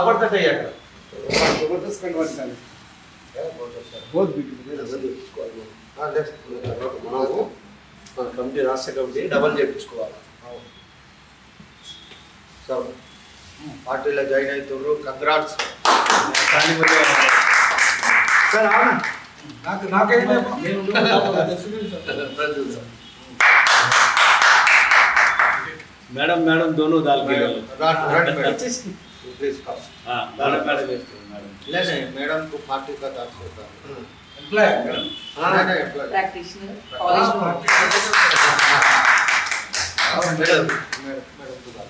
पड़ता है यार जबरदस्त कन्वर्ट बहुत ब्यूटीफुल మనము కమిటీ రాష్ట్ర కమిటీ డబల్ చేయించుకోవాలి సార్ పార్టీలో జాయిన్ అవుతున్నారు కంగ్రాట్స్ सर आओ ना नाके मैडम मैडम दोनों दाल के प्लीज हाँ मैडम मैडम नहीं मैडम को पार्टी का तरफ होता है एम्प्लॉय मैडम नहीं employ practitioner college madam madam को दाल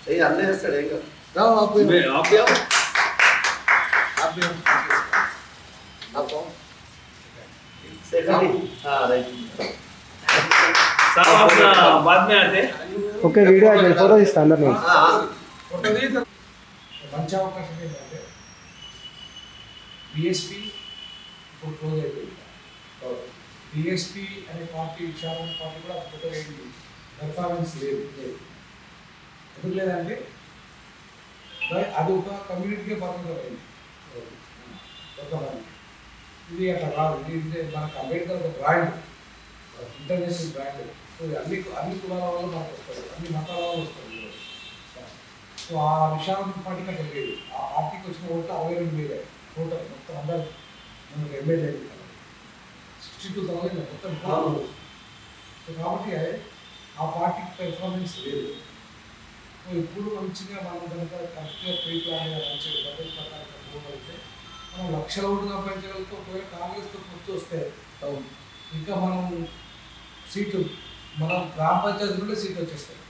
ये अन्य है सर एक जाओ आप भी आप भी आओ आप भी आप कौन सेकंड हाँ राइट साहब अपना बाद में आते ఓకే వీడియో అయితే ఫోటో తీస్తా అందరు నేను हाँ फोटो दी तो మంచి అవకాశం ఏంటంటే బీఎస్పీ ఇప్పుడు క్లోజ్ అయిపోయింది బీఎస్పీ అనే పార్టీ విశాఖ పార్టీ కూడా ఫోటో అయింది పెర్ఫార్మెన్స్ లేదు ఎందుకు లేదంటే అది ఒక కమ్యూనిటీకే పరిమితమైంది కొంతమంది ఇది అట్లా కాదు ఇది మనకు అంబేద్కర్ ఒక బ్రాండ్ ఇంటర్నేషనల్ బ్రాండ్ సో అన్ని కులాల వాళ్ళు మనకు వస్తారు అన్ని మతాల వాళ్ళు వస్తారు సో ఆ విశాఖ పార్టీకి అట్లా లేదు ఆ పార్టీకి వచ్చిన ఓట్లు 62,000 టోటల్ మొత్తం అందరూ మనకు ఎమ్మెల్యే 62,000 మొత్తం సో కాబట్టి ఆ పార్టీకి పెర్ఫార్మెన్స్ లేదు సో ఇప్పుడు మంచిగా మనం కనుక కరెక్ట్గా ప్రీ ప్లాన్ మంచిగా పద్ధతి ప్రకారం పోగలిగితే మనం లక్షల ఓటు సంపాదించగలిగితే ఒకవేళ కాంగ్రెస్తో పొత్తు వస్తే ఇంకా మనం సీట్లు మనం గ్రామ పంచాయతీ నుండి సీట్లు వచ్చేస్తాయి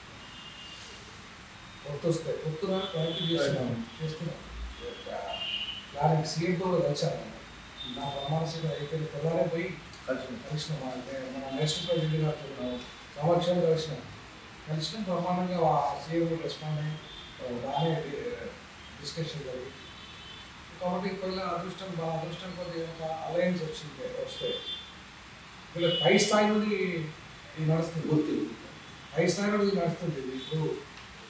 పొత్తు వస్తాయి పొత్తు ప్రయత్నం చేస్తున్నాం దానికి సీఎంతో కూడా కలిసాను నా ప్రమాణ సీట్లు అయిపోయిన పిల్లలే పోయి కలిసిన మన నేషనల్ ప్రెసిడెంట్ గారితో సమక్షంలో కలిసిన ప్రమాణంగా సీఎం రెస్పాండ్ అయ్యి బాగానే డిస్కషన్ జరిగింది కాబట్టి పిల్లల అదృష్టం బాగా అదృష్టం కొద్ది ఒక అలయన్స్ వస్తే వీళ్ళ పై స్థాయి నుండి ఇది నడుస్తుంది గుర్తు పై స్థాయి నుండి ఇది నడుస్తుంది ఇప్పుడు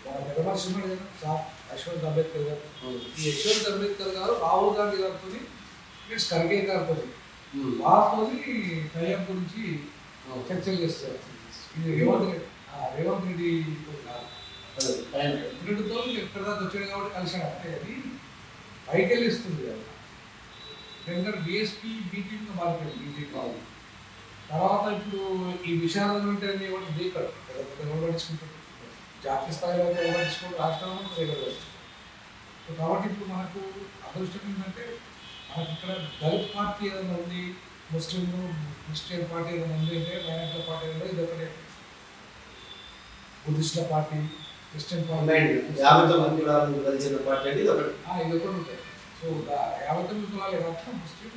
మన పెద్దమర్శిన్నాడు కదా సార్ యశ్వంత్ అంబేద్కర్ గారు ఈ యశ్వంత్ అంబేద్కర్ గారు రాహుల్ గాంధీ గారితో ప్లస్ ఖర్గే గారితో వాళ్ళతో టైం గురించి చర్చలు చేస్తారు ఇది రేవంత్ రెడ్డి రెడ్డితో ఎక్కడ దాకా వచ్చాడు కాబట్టి కలిసాడు అంటే అది పైకి వెళ్ళి ఇస్తుంది కదా ఎందుకంటే బీఎస్పీ బీజేపీగా మారిపోయింది బీజేపీ వాళ్ళు తర్వాత ఇప్పుడు ఈ విషయాలు ఉంటే ఎవరు దీకడు ఎవరు పట్టించుకుంటారు జాతీయ స్థాయిలో అయితే ఎవరు పట్టించుకుంటారు రాష్ట్రంలో ఎవరు సో కాబట్టి ఇప్పుడు మనకు అదృష్టం ఏంటంటే మనకి ఇక్కడ దళిత్ పార్టీ ఏదైనా ఉంది ముస్లింలు క్రిస్టియన్ పార్టీ ఏదైనా ఉంది అంటే మైనారిటీ పార్టీ ఏదైనా ఇది ఒకటే బుద్ధిస్టుల పార్టీ క్రిస్టియన్ పార్టీ ఇది ఒకటి ఉంటాయి సో 59 కులాలే కాకుండా ముస్లిం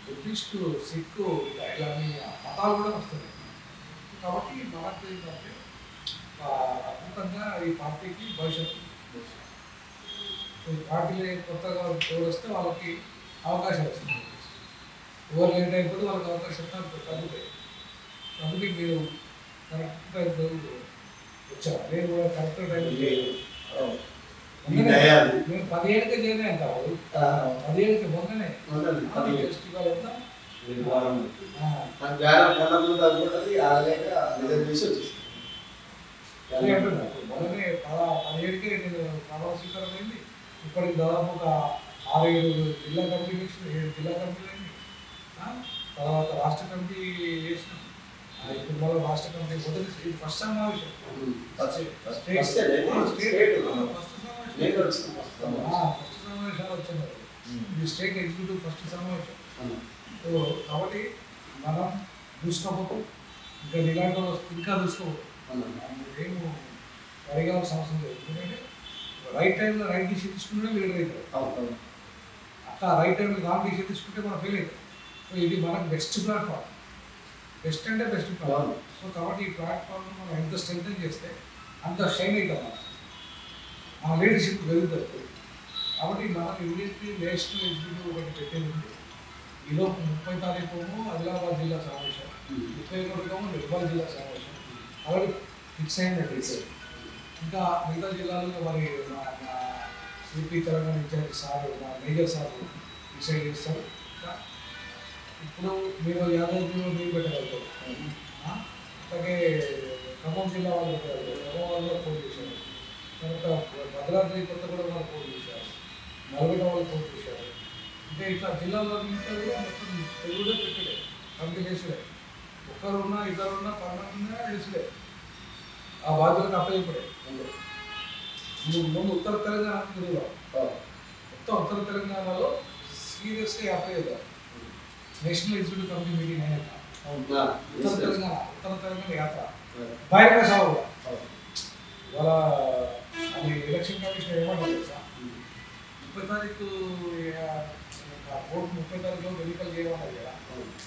బుద్ధిస్టు సిక్కు ఇలాంటి మతాలు కూడా వస్తున్నాయి కాబట్టి మనకు ఏంటంటే అద్భుతంగా ఈ పార్టీకి భవిష్యత్తు ఈ పార్టీలో కొత్తగా ఎవరు వస్తే వాళ్ళకి అవకాశాలు వస్తుంది ఎవరు లేట్ అయిపోతే వాళ్ళకి అవకాశం తగ్గుతాయి అందుకే మీరు కరెక్ట్ టైం వచ్చారు నేను కూడా కరెక్ట్ టైం నేను 10 ఏళ్ళకే చేరే అంటారు 10 ఏళ్ళకి మొన్ననే ఫెస్టివల్ ఎంత మొన్ననే 17కే నేను ప్రమాణ స్వీకారం అయింది ఇప్పటికి దాదాపు ఒక 6-7 జిల్లా కమిటీ వేసిన 7 జిల్లా కమిటీలు అయింది తర్వాత రాష్ట్ర కమిటీ వేసిన ఇప్పుడు మళ్ళీ రాష్ట్ర కమిటీ మొదటి ఫస్ట్ సమావేశం ఫస్ట్ సమావేశాలు వచ్చినారు ఇది స్టేట్ ఎగ్జిక్యూటివ్ ఫస్ట్ సమావేశం సో కాబట్టి మనం చూసుకోకపోతే ఇంకా ఇలాంటి ఇంకా చూసుకోకపోతే ఏం పరిగాల్సిన అవసరం లేదు ఎందుకంటే రైట్ టైంలో రైట్ డిసిషన్ తీసుకుంటే లీడర్ అవుతారు అట్లా రైట్ టైంలో రాంగ్ డిసిషన్ తీసుకుంటే మనం ఫెయిల్ అవుతాం సో ఇది మనకు బెస్ట్ ప్లాట్ఫామ్ బెస్ట్ అంటే బెస్ట్ ప్లాట్ఫామ్ సో కాబట్టి ఈ ప్లాట్ఫామ్ మనం ఎంత స్ట్రెంగ్ చేస్తే అంత షైన్ అవుతాం మనం ఆ లీడర్షిప్ పెరుగుతుంది కాబట్టి మనం ఇమీడియట్లీ నేషనల్ ఎగ్జిక్యూటివ్ ఒకటి పెట్టింది ఈలోపు 30 తారీఖు ఆదిలాబాద్ జిల్లా సమావేశం 31 నిర్మల్ జిల్లా సమావేశం అలాగే ఫిక్స్ అయిందండి ఇంకా మిగతా జిల్లాలో మరి ఏపీ తెలంగాణ ఇన్ఛార్జ్ సార్ మా మేజర్ సార్ డిసైడ్ చేస్తారు. ఇప్పుడు మీరు యాదగిరిలో మీరు పెట్టగలుగుతారు, అలాగే ఖమ్మం జిల్లా వాళ్ళు పెట్టగలుగుతారు, ఖమ్మం వాళ్ళు ఫోన్ చేశారు, తర్వాత భద్రాద్రి కొత్తగూడెం వాళ్ళు ఫోన్ చేశారు, నల్గొండ వాళ్ళు ఫోన్ చేశారు. అంటే ఇట్లా జిల్లాలో ఇంకా కూడా మొత్తం తెలుగులో పెట్టలే, కమిటీ చేసుడే, ఒక్కరున్నా ఇద్దరున్నా 12 ఉన్నా చేసుడే, ఆ బాధ్యతలకు అప్పచెప్పడే. ముందు ఉత్తర తెలంగాణ తిరుగుదాం, మొత్తం ఉత్తర తెలంగాణలో సీరియస్గా అప్లై చేద్దాం. నేషనల్ ఎగ్జిక్యూటివ్ కమిటీ మీటింగ్ అయినాక ఉత్తర తెలంగాణ యాత్ర బహిరంగ సభ కూడా ఇవాళ అది ఎలక్షన్ కమిషన్ ఏమంటారు తెలుసా, 30 తారీఖు కోర్టు 30 తారీఖులో ఎన్నికలు చేయమన్నారు కదా,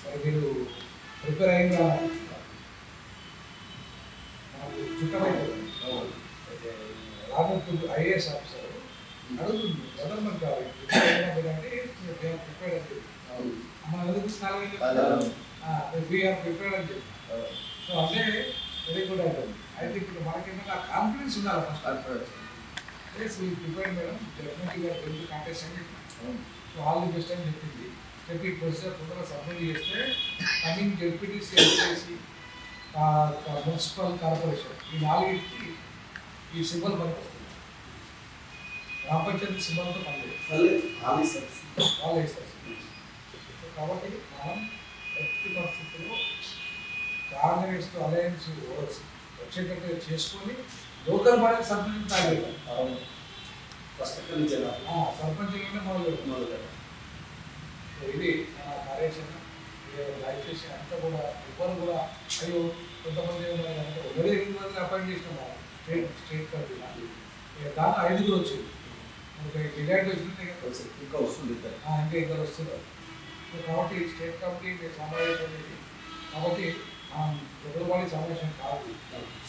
మరి మీరు ప్రిపేర్ అయిందా మనకు చుట్టమైపోతుంది. రాజపూర్ ఐఏఎస్ ఆఫీసర్ అడుగుతుంది గవర్నమెంట్ కావాలి అంటే ప్రిపేర్ అని చెప్పి మన వీఆర్ ప్రిపేర్డ్ అని చెప్పి. సో అదే వెరీ గుడ్ అవుతుంది. అయితే ఇప్పుడు మనకేమైనా కాన్ఫిడెన్స్ ఉండాలి ఫస్ట్. ప్రిపేర్డ్ మేడం డెఫినెట్గా వెళ్తూ కాంటెస్ట్ అని చెప్పి, సో ఆల్ ది బెస్ట్ అని చెప్పింది. చెప్పి ప్రొసీజర్ తొందరగా సబ్మిట్ చేస్తే coming ZPTC, SPC, municipal corporation ఈ 4కి ఈ సింబల్ పనికి వస్తుంది. గ్రామ పంచాయతీ సింబల్తో పనిచేయాలి, వాళ్ళు వేస్తారు. కాబట్టి మనం ఎట్టి పరిస్థితుల్లో కాంగ్రెస్తో అలయన్స్ వచ్చేటట్టు చేసుకొని లోకల్ బాడీ సర్పంచ్ తాగేద్దాం, సర్పంచ్లోనే మొదలు. ఇది మన కార్యాచరణ. దయచేసి అంతా కూడా ఎవరు కూడా అయ్యో కొంతమంది అంటే ఒకరే 8 మందిని అపాయింట్ చేసినాం స్టేట్ కమిటీ, దాంట్లో 5 వచ్చింది, డిలైట్ వచ్చింది, ఇంకా వస్తుంది, ఇంకా ఇద్దరు వస్తున్నారు. సో కాబట్టి స్టేట్ కమిటీ సమావేశం అనేది, కాబట్టి జగల్బాడీ సమావేశం కాదు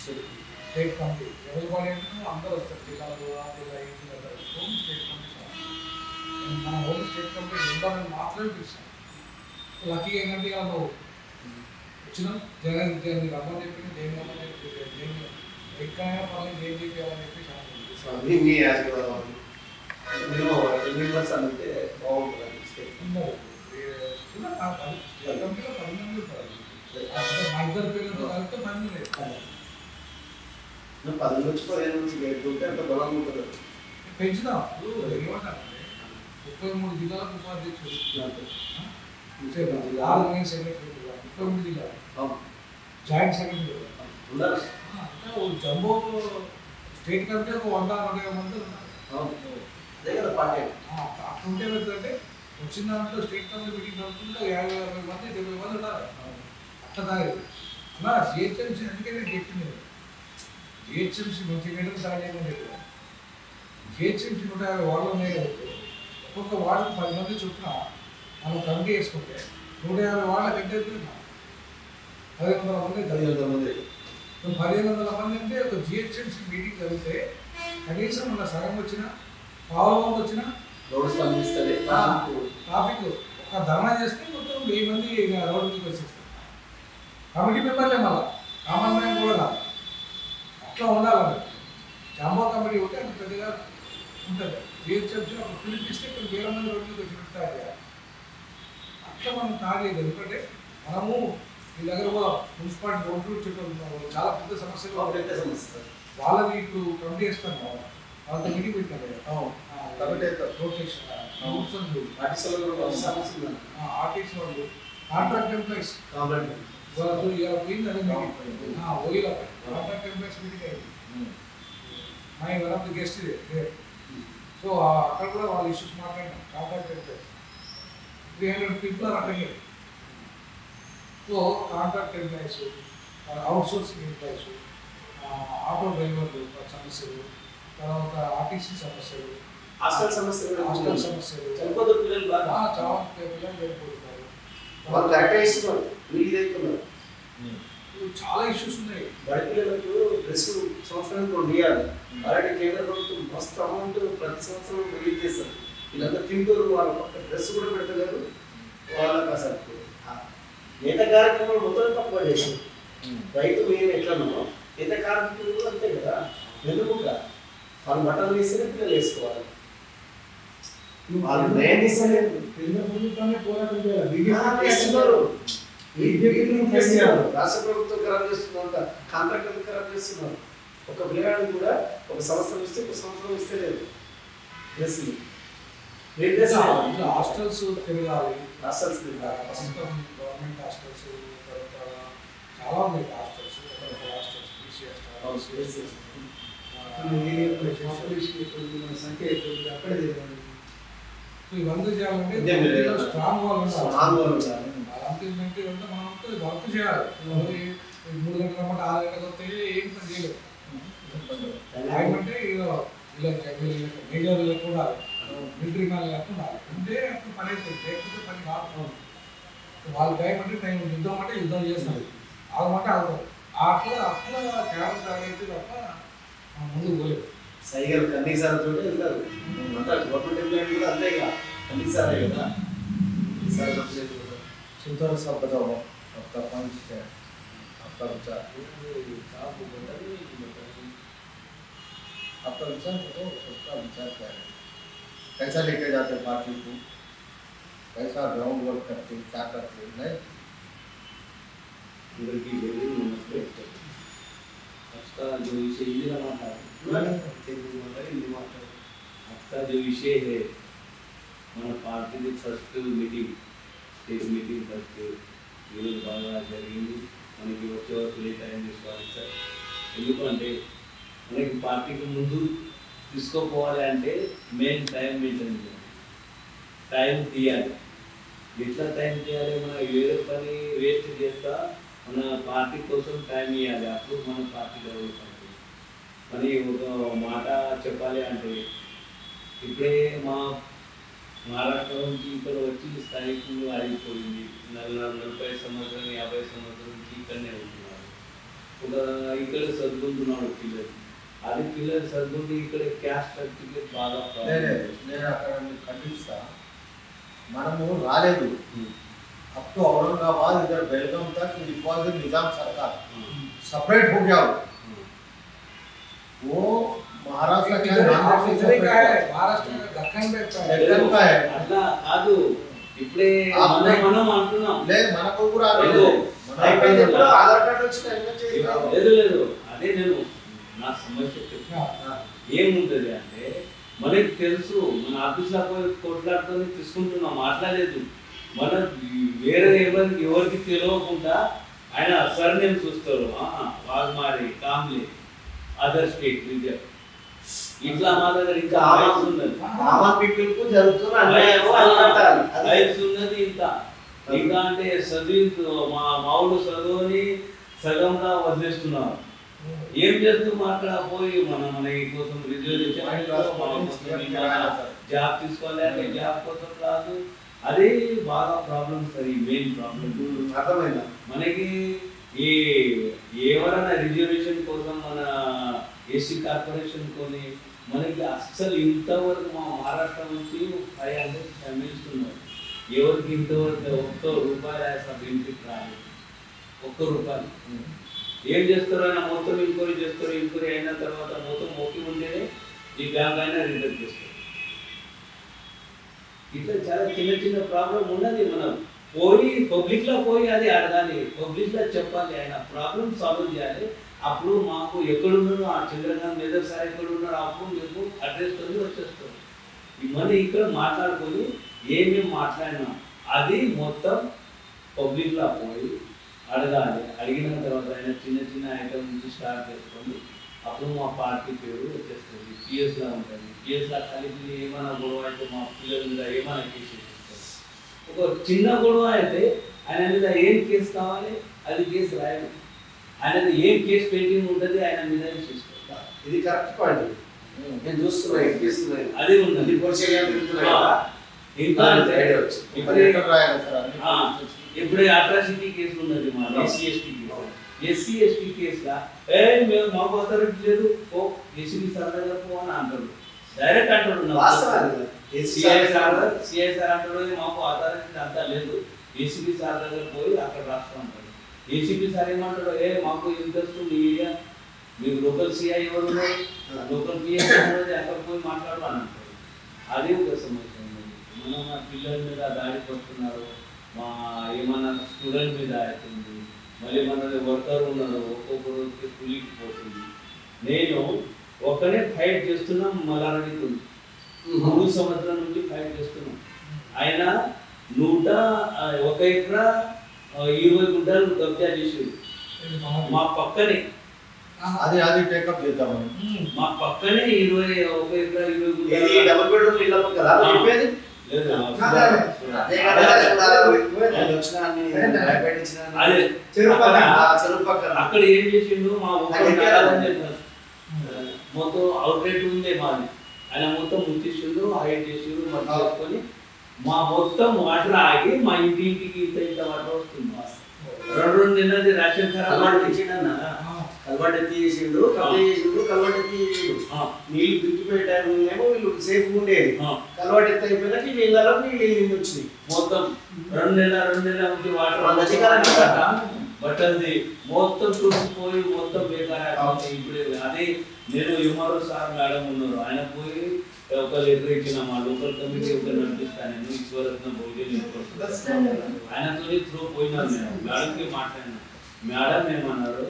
స్టేట్ కమిటీ. జగల్బాడీ అంటే అందరూ వస్తారు, జిల్లాలో ఆ జిల్లా ఈ జిల్లా హోమ్ స్టేట్ కమిటీ సమావేశం. మన హోమ్ స్టేట్ కమిటీ ఉండాలని మాత్రమే పిలిచాం. లక్కీ ఏంటంటే వాళ్ళు వచ్చినాం, జగన్ రమ్మని చెప్పింది, దేని రమ్మని చెప్పి దేని ఎక్కడైనా పర్లేదు ఏం చెప్పాలని చెప్పి మా ఇద్దరు పేర్లతో కలిపితే 10 లేదు. 10 నుంచి 15 నుంచి అంత బలం ఉంటుంది. పెంచుదాం. ఏమంటారంటే 33 జిల్లాలకు ఉపాధ్యక్షుడు, 6 మెయిన్ సెక్రటరీ, 33 జిల్లాలు జాయింట్ సెక్రటరీ ఉన్నారు. జంబో స్టేట్ కమిటీ ఒక 100-150 మంది ఉన్నారు. అట్లుంటే ఏంటంటే వచ్చిన దాంట్లో స్టేట్ కమిటీ మీటింగ్ జరుగుతుంటే 50-60 మంది 70 మంది ఉన్నారు. అట్లా తాగేది అలా జిహెచ్ఎంసీ. అందుకనే చెప్పింది జిహెచ్ఎంసీ మంచి గంటలు సాగేయమని చెప్పారు. జిహెచ్ఎంసీ 150 వార్డులు ఉన్నాయి కదా, ఒక్కొక్క వార్డుకు 10 మంది చొప్పున మనం కమిటీ వేసుకుంటే 150 వార్డుల కంటే 1500 మంది. 1500 మంది అంటే ఒక జిహెచ్ఎంసీ మీటింగ్ జరిగితే కనీసం మన సగం వచ్చినా పావులంగా వచ్చినా ట్రాఫిక్ ఒక ధర్నా చేస్తే మొత్తం 1000 మంది రోడ్డు మీదకి వచ్చేస్తారు. కమిటీ మెంబర్లే మళ్ళీ కామన్ మ్యాన్ కూడా రాదు. అట్లా ఉండాలన్నట్టు. జంబో కమిటీ ఉంటే అది పెద్దగా ఉంటుంది. జిహెచ్ఎంసీ ఒక పిలిపిస్తే ఇక్కడ 1000 మంది రోడ్డు మీదకి వచ్చి తయారు చేయాలి. అట్లా మనం తాగేది. ఎందుకంటే మనము ఈ దగ్గర కూడా మున్సిపాలిటీ రోడ్లు చుట్టూ చాలా పెద్ద సమస్యలు, వాళ్ళది ఇప్పుడు కమిటీ వేస్తాను వాళ్ళతో మీటింగ్ పెట్టాను ఆర్టీసీ వాళ్ళు కాంట్రాక్ట్ ఎంప్లాయీస్ వాళ్ళతో ఇలా పోయింది. అదే మీటింగ్ ఓయిల కాంట్రాక్ట్ ఎంప్లాయీస్ మీటింగ్ అయింది. My one of the guest ఇదే. సో అక్కడ కూడా వాళ్ళ ఇష్యూస్ మాట్లాడినాం. Contract employees 300 people are attended. So contract employees, outsourcing employees, auto డ్రైవర్లు సమస్యలు, తర్వాత ఆర్టీసీ సమస్యలు, హాస్టల్ సమస్యలు, చాలా పిల్లలు చనిపోతున్నారు, చాలా ఇష్యూస్ ఉన్నాయి. బడి పిల్లలకు డ్రెస్ సంవత్సరానికి 2 ఇవ్వాలి. అలాంటి కేంద్ర ప్రభుత్వం మస్తు అమౌంట్ ప్రతి సంవత్సరం రిలీజ్ చేస్తారు. వీళ్ళంతా తింటూరు, వాళ్ళ పక్క డ్రెస్ కూడా పెడతలేరు. వాళ్ళకి అసలు నేత కార్యక్రమాలు మొత్తం తక్కువ చేసారు. రైతు మేము ఎట్లన్నామో నేత కార్మికులు కూడా అంతే కదా. వెనుక వాళ్ళు బట్టలు వేస్తేనే పిల్లలు వేసుకోవాలి. వాళ్ళు న్యాయం చేస్తలేరు. కేంద్ర ప్రభుత్వాన్ని పోరాటం చేయాలి. చేస్తున్నారు. బీజేపీ చేస్తున్నారు. రాష్ట్ర ప్రభుత్వం ఖరాబ్ చేస్తున్నారు, కాంట్రాక్టర్లు ఖరాబ్ చేస్తున్నారు. ఒక పిల్లగాడు కూడా ఒక సంవత్సరం ఇస్తే ఒక సంవత్సరం ఇస్తే లేదు. డ్రెస్సులు హాస్టల్స్ తిరగాలి. హాస్టల్స్ ప్రస్తుతం గవర్నమెంట్ హాస్టల్స్ చాలా ఉన్నాయి. హాస్టల్స్ సంఖ్య అక్కడే ఇవన్నీ చేయాలంటే స్ట్రాంగ్ వాళ్ళు ఉండాలి. అలాంటి మనం వర్క్ చేయాలి. 3 గంటల మాట 6 గంటలకు వస్తే ఏం పని చేయలేదు. అంటే మేజర్ లేకుండా మిలిటరీ మ్యాన్ లేకుండా ఉంటే అప్పుడు పని అవుతుంది, లేకపోతే పని కాదు. వాళ్ళ టైం అంటే టైం, యుద్ధం అంటే యుద్ధం చేస్తారు, ఆగమంటే ఆగుతారు. అట్లా కేవలం తాగైతే తప్ప ముందుకు పోలేదు. సైగలు కన్నీసారి తోటే వెళ్తారు. అంతా గవర్నమెంట్ ఎంప్లాయీ కూడా అంతే కదా, కన్నీసారే కదా. सुंदर सा बताओ आपका पंच है, आपका विचार, आपका विचार बताओ, सबका विचार क्या है, कैसा लेके जाते पार्टी को, कैसा ग्राउंड वर्क करते, क्या करते नहीं? అందరికీ నమస్తే. आज का जो विषय आज का जो विषय है, మన party first meeting, state meeting first ఈరోజు బాగా జరిగింది. మనకి వచ్చే వరకు లేట్ అయింది సార్. ఎందుకంటే మనకి పార్టీకి ముందు తీసుకోపోవాలి అంటే మెయిన్ టైం మెయింటైన్ చేయాలి, టైం తీయాలి. ఎట్లా టైం తీయాలి? మన వేరే పని వేస్ట్ చేస్తా మన పార్టీ కోసం టైం ఇవ్వాలి, అప్పుడు మన పార్టీ డెవలప్ అవుతుంది. మరి ఒక మాట చెప్పాలి అంటే, ఇప్పుడే మా మహారాష్ట్ర నుంచి ఇక్కడ వచ్చి స్థానికులు ఆగిపోయింది. 40 సంవత్సరం 50 సంవత్సరం నుంచి ఇక్కడనే ఉంటున్నారు. ఒక ఇక్కడ చదువుకుంటున్నాడు పిల్లలు, అది పిల్లలు చదువుకుంటే ఇక్కడ క్యాస్ట్ సర్టిఫికేట్ బాగా నేను అక్కడ ఖండిస్తా. మనము రాలేదు अब तो औरंगाबाद इधर बेलगाम तक इट वॉज निजाम सरकार, सेपरेट हो गया वो महाराष्ट्र का అట్లా కాదు. ఇప్పుడే మనం అంటున్నాం మనకు కూడా ఆధార్ కార్డు వచ్చిన లేదు లేదు, అదే నేను నా సమస్య చెప్తున్నా. ఏముంటది అంటే, మనకి తెలుసు మన ఆఫీస్లో పోయి కొట్లాడుతూ తీసుకుంటున్నాం, మాట్లాడలేదు. మన వేరే ఎవరికి తెలియకుండా ఆయన సర్నేమ్ చూస్తారు, వాగ్మారి, కామ్లే, అదర్ స్టేట్ విద్య, ఇట్లా మా దగ్గర ఇంకా ఉన్నది ఇంత. ఇంకా అంటే చదివి మా మావుడు చదువుని సగంగా వదిలేస్తున్నారు. ఏం చేస్తూ మాట్లాడపోయి మన కోసం జాబ్ తీసుకోవాలి అంటే జాబ్ కోసం రాదు. అదే బాగా ప్రాబ్లమ్స్, అది మెయిన్ ప్రాబ్లమ్. అర్థమైందా? మనకి ఈ ఎవరైనా రిజర్వేషన్ కోసం మన ఏసీ కార్పొరేషన్ కొని మనకి అస్సలు ఇంతవరకు మా మహారాష్ట్ర నుంచి 500 ఫ్యామిలీస్ ఉన్నారు. ఎవరికి ఇంతవరకు ₹1 బెనిఫిట్ రాలేదు, ₹1. ఏం చేస్తారు? ఆయన మొత్తం ఎంక్వైరీ చేస్తారు. ఎంక్వైరీ అయిన తర్వాత మొత్తం ఓకే ఉంటేనే ఈ బ్యాంక్ అయినా రిటర్న్ చేస్తారు. ఇట్లా చాలా చిన్న చిన్న ప్రాబ్లం ఉన్నది. మనం పోయి పబ్లిక్లో పోయి అది అడగాలి, పబ్లిక్లో చెప్పాలి, ఆయన ప్రాబ్లం సాల్వ్ చేయాలి. అప్పుడు మాకు ఎక్కడున్నారో ఆ చంద్రకాంత్ మేజర్ సార్ ఎక్కడున్నారో అప్పుడు మీకు అడ్రస్ తోని వచ్చేస్తారు. మళ్ళీ ఇక్కడ మాట్లాడుకొని ఏమేమి మాట్లాడినాం అది మొత్తం పబ్లిక్లో పోయి అడగాలి. అడిగిన తర్వాత ఆయన చిన్న చిన్న ఐటమ్ నుంచి స్టార్ట్ చేసుకొని అప్పుడు మా పార్టీ పేరు వచ్చేస్తుంది. పిఎస్లా ఉంటుంది. పిఎస్లా కలిపి ఏమైనా గొడవ అయితే మా పిల్లల మీద ఏమైనా కేసు చేస్తారు. ఒక చిన్న గొడవ అయితే ఆయన మీద ఏం కేసు కావాలి అది కేసు రాయాలి. ఆయన ఏం కేసు పెయింటింగ్ ఉంటుంది ఆయన మీద చేస్తారు. ఇది కరెక్ట్ పాయింట్. నేను చూస్తున్నా అదే ఉంది. ఇంకా ఇప్పుడే అట్రాసిటీ కేసు ఉన్నది మా ఎస్సీ ఎస్టీ కేసులా మేము మాకు అథారిటీ లేదు, ఓ ఏసీబీ సార్ దగ్గర పో అని అంటారు. డైరెక్ట్ అంటాడు, సిఐ సార్ అంటాడు మాకు అథారిటీ అంతా లేదు, ఏసీబీ సార్ దగ్గర పోయి అక్కడ రాష్ట్రం అంటాడు. ఏసీబీ సార్ ఏమంటాడు, మాకు ఇంట్రెస్ట్ మీ ఏరియా, మీకు లోకల్ సిఐ ఎవరు ఉన్నారు, లోకల్ పిఎస్ అక్కడ పోయి మాట్లాడు అని అంటారు. అదే ఒక సమస్య ఉంది. మనం మా పిల్లల మీద దాడి పడుతున్నారు, మా ఏమన్నా స్టూడెంట్ మీద అవుతుంది, మళ్ళీ మన వర్కర్ ఉన్నారు ఒక్కొక్కరు కూలికి పోతుంది. నేను ఒక్కనే ఫైట్ చేస్తున్నాం, మల్లారెడ్డి 3 సంవత్సరాల నుంచి ఫైట్ చేస్తున్నాం. ఆయన 1 ఎకరా 20 గుంటలు కబ్జా చేసేది మా పక్కనే. అది టేకప్ చేద్దామని మా పక్కనే 1 ఎకరా 20 గుంటలు. ఇది డబుల్ బెడ్రూమ్ ఇళ్ళ పక్కన చెప్పేది లేదు, అదే కదా నేను వచ్చిన అన్ని భయపెట్టించిన అదే చెరువు పక్కన. చెరువు పక్కన అక్కడ ఏం చేసిండు, మా మొత్తం అవుట్లెట్ ఉంది మాది, ఆయన మొత్తం ముట్టించిండు, హైట్ చేసిండు, మొత్తం చేసుకొని మా మొత్తం వాటర్ ఆగి మా ఇంటికి ఇంత వాటర్ వస్తుంది. 2 నెలలది రేషన్ కలవాటు ఖరాబ్ తెచ్చిండన్న కలవాటు ఎత్తి చేసిండు, కబ్జా చేసిండు, కలవాటు ఎత్తి చేసిండు. నీళ్ళు దుక్కిపోయే టైంలో వీళ్ళు సేఫ్ ఉండేది. కలవాటు ఎత్తి అయిపోయినాక ఈ నీళ్ళలో నీళ్ళు వచ్చినాయి. మొత్తం 2 నెలల నుంచి వాటర్ వాళ్ళ అధికారం బట్టలది మొత్తం చూసిపోయి మొత్తం బేకారైపోయింది. ఇప్పుడు అదే నేను ఎంఆర్ఓ సార్ మేడం ఉన్నారు, ఆయన పోయి ఒక లెటర్ ఇచ్చిన మా లోకల్ కమిటీ ఒక నడిపిస్తాను నేను ఈశ్వరత్న ఆయనతో త్రూ పోయినాను. నేను మేడంకి మాట్లాడినా, మేడం ఏమన్నారు,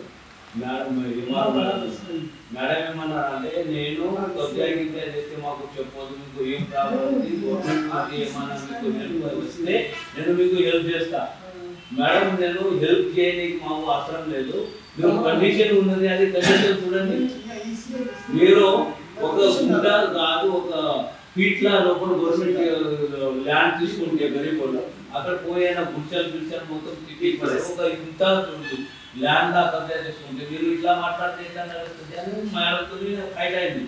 మేడం ఏమన్నారు అంటే నేను కబ్జా చేస్తే మాకు చెప్పొద్దు, మీకు ఏం ప్రాబ్లం ఏమన్నా మీకు హెల్ప్ వస్తే నేను మీకు హెల్ప్ చేస్తా. మేడం నేను హెల్ప్ చేయడానికి మాకు అవసరం లేదు, మీరు కండిషన్ ఉన్నది, అది కండిషన్ చూడండి. మీరు ఒక గుంట కాదు, ఒక ఫీట్ల లోపల గవర్నమెంట్ ల్యాండ్ తీసుకుంటే గరీబోళ్ళు అక్కడ పోయిన గుడిసెలు మొత్తం తిట్టి ఒక ఇంత ల్యాండ్ లా కబ్జా చేసుకుంటే మీరు ఇట్లా మాట్లాడితే ఎట్లా నడుస్తుంది అని మేడంతో ఫైట్ అయింది.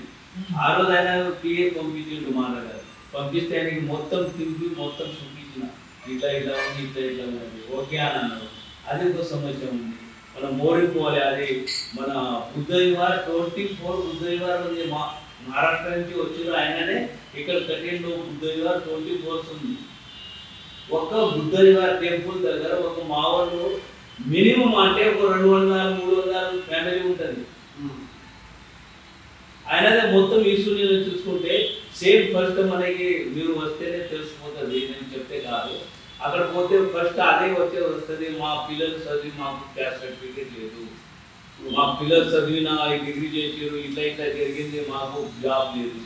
ఆ రోజు ఆయన పిఏ పంపించిండు మా దగ్గర, పంపిస్తే ఆయనకి మొత్తం తిరిగి మొత్తం చూపించిన ఇట్లా ఉంది, ఇట్లా ఉంది, ఓకే అని అన్నారు. అది ఒక సమస్య ఉంది, మనం మోడిపోవాలి. అది మన బుద్ధవివార్ 24 బుద్ధవివార్ ఉంది, మహారాష్ట్ర నుంచి వచ్చిన ఆయననే ఇక్కడ కట్టిండు. బుద్ధవివార్ 24 ఉంది. ఒక బుద్ధవివార్ టెంపుల్ దగ్గర ఒక మావోళ్ళు మినిమం అంటే ఒక 200-300 ఫ్యామిలీ ఉంటుంది. ఆయనదే మొత్తం ఇష్యూని చూసుకుంటే సేమ్ ఫస్ట్ మనకి మీరు వస్తేనే తెలిసిపోతుంది, నేను చెప్తే కాదు. అక్కడ పోతే ఫస్ట్ అదే వస్తుంది, మా పిల్లలు చదివి మాకు క్యాస్ట్ సర్టిఫికేట్ లేదు, మా పిల్లలు చదివిన డిగ్రీ చేసారు, ఇట్లా జరిగింది, మాకు జాబ్ లేదు,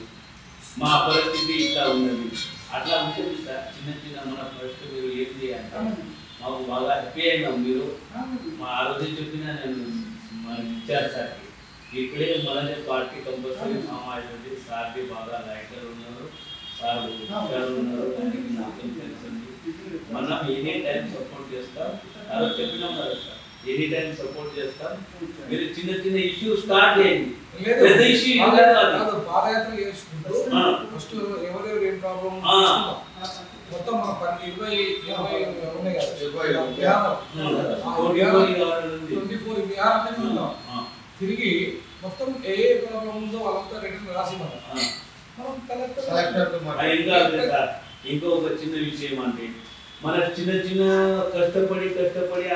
మా పరిస్థితి ఇట్లా ఉన్నది. అట్లా ఉంటుంది సార్. చిన్న మన ఫస్ట్ మీరు ఏం చేయాలి, మాకు బాగా హ్యాపీ అయినాం. మీరు మా ఆరోగ్యం చెప్పినా నేను మనకి ఇచ్చారు సార్. ఇక్కడే మనదే పార్టీ కంపల్సరీ ఫామ్ అవుతుంది. సార్కి బాగా లైకర్ ఉన్నారు, సార్ ఉన్నారు, దానికి మొత్తం తెలుసండి. మనం ఎనీ టైం సపోర్ట్ చేస్తాం. అలా చెప్పినాం కదా సార్, ఎనీ టైం సపోర్ట్ చేస్తాం. మీరు చిన్న ఇష్యూ స్టార్ట్ చేయండి, పెద్ద ఇష్యూ పాదయాత్ర చేసుకుంటూ ఫస్ట్ ఎవరెవరు ఏం ప్రాబ్లం మొత్తం మన 20 ఉన్నాయి కదా, 24 విహారాన్ని తిరిగి మొత్తం ఏ ప్రాబ్లం ఉందో వాళ్ళంతా రిటర్న్ రాసి మనం కలెక్టర్. ఇంకొక చిన్న విషయం అంటే మన చిన్న కష్టపడి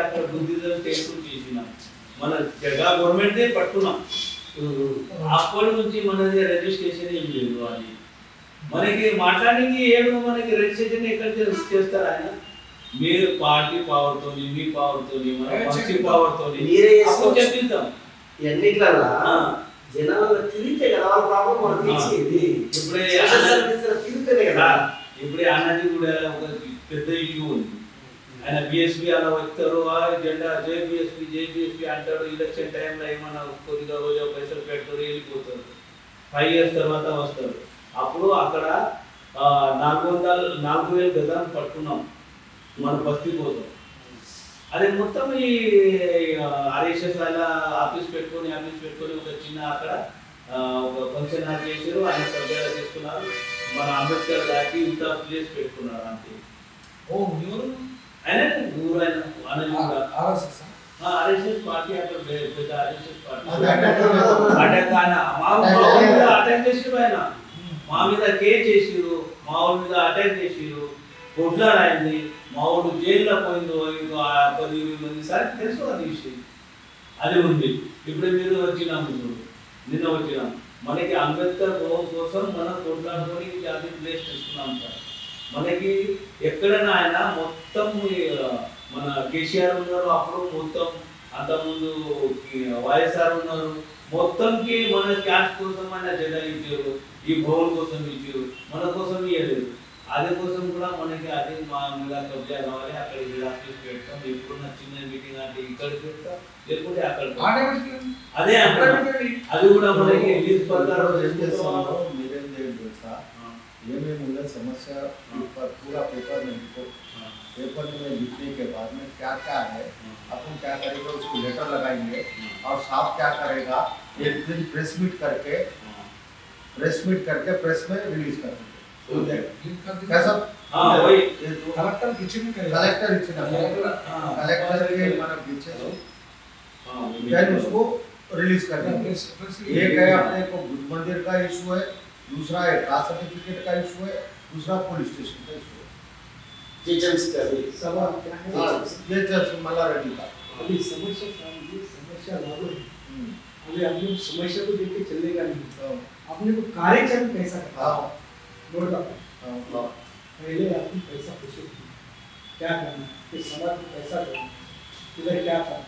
అక్కడ బుద్ధిజం చేసుకుని చేసినాం. మన జగా గవర్నమెంట్ పట్టుకున్నాం. అప్పటి నుంచి మనది రిజిస్ట్రేషన్ ఏం లేదు. అది మనకి మాట్లాడడానికి ఏమో మనకి రిజిస్ట్రేషన్ ఎక్కడ చేస్తారు ఆయన. మీరు పార్టీ పవర్ తోని, మీ పవర్ తోని, మన పార్టీ పవర్ తోని చెప్పిద్దాం. ఎన్నిట్లల్లా జనాలు తిరిగితే కదా వాళ్ళ ప్రాబ్లం మనకు తెలిసేది. తిరిగితేనే కదా. ఇప్పుడే అన్నది కూడా ఒక పెద్ద ఇష్యూ ఉంది. ఆయన బిఎస్పీ అలా వస్తారు, జెండా జేబీఎస్పీ అంటాడు. ఎలక్షన్ టైంలో ఏమన్నా కొద్దిగా రోజు పైసలు పెడతారు, వెళ్ళిపోతారు. 5 years తర్వాత వస్తారు. అప్పుడు అక్కడ 4,000 గజాలు పట్టుకున్నాం మన బస్తీ కోసం. అదే మొత్తం ఈ ఆర్ఎస్ఎస్ వాళ్ళ ఆఫీస్ పెట్టుకొని ఒక చిన్న అక్కడ ఒక ఫంక్షన్ హాల్ చేశారు. ఆయన కబ్జా చేసుకున్నారు. మన అంబేద్కర్ దాటి ఇంత ప్లేస్ పెట్టుకున్నారు అంతే. ఆయన ఆర్ఎస్ఎస్ పార్టీ అక్కడ పెద్ద ఆర్ఎస్ఎస్ పార్టీ అటాక్ చేసారు. ఆయన మా మీద కేర్ చేసిరు, మా ఊరి మీద అటాక్ చేసిరు, కొట్లాడైంది. మా ఊరు జైల్లో పోయిందో 10-20 మంది సార్ తెలుసు అది విషయం. అది ఉంది. ఇప్పుడు మీరు నిన్న వచ్చినాం. మనకి అంబేద్కర్ భవన్ కోసం మనం కొట్లాడుకొని అది ప్లేస్ తీసుకున్నాం సార్. మనకి ఎక్కడైనా ఆయన మొత్తం మన కేసీఆర్ ఉన్నారు అప్పుడు మొత్తం అంతకుముందు వైఎస్ఆర్ ఉన్నారు మొత్తంకి మన క్యాష్ కోసం ఆయన జెండా ఇచ్చారు ఈ భవన్ కోసం ఇచ్చారు మన కోసం ఇవ్వలేదు అదే కోసం కూడా మనకి అదే మా మీద కబ్జా కావాలి అక్కడ ఇది ఆఫీస్ పెడతాం ఎప్పుడున్న చిన్న మీటింగ్ అంటే ఇక్కడ పెడతాం లేకుంటే అక్కడ పెడతాం. అదే అంటున్నాం. అది కూడా మనకి లీజ్ ప్రకారం చేసుకుంటాం. మీరేం చేయండి తెలుసా ఏमें मुझे समस्या पर पूरा पेपर में लिखो पेपर में लिखने के बाद में क्या क्या है अपन क्या करेंगे उसको लेटर लगाएंगे और साहब क्या करेगा एक दिन प्रेस मीट करके प्रेस में रिलीज कर देंगे कैसा हाँ वही కలెక్టర్ కిచెన్ कलेक्टर इच्छा कलेक्टर के मतलब पीछे हाँ देन उसको रिलीज कर देंगे एक है अपने को बुद्ध मंदिर का इशू है दूसरा है कास्ट सर्टिफिकेट का इशू है दूसरा पुलिस स्टेशन का इशू है टीचर्स का भी सवाल क्या है हाँ, ये जज मल्ला रेड्डी का अभी समस्या क्या है? ये समस्या लागू है अभी हम लोग समस्या को देख के चलेगा नहीं अपने को कार्यक्रम कैसा करना हाँ बोर्ड का हाँ पहले अपनी पैसा पूछो क्या करना है कि समाज को कैसा करना इधर क्या करना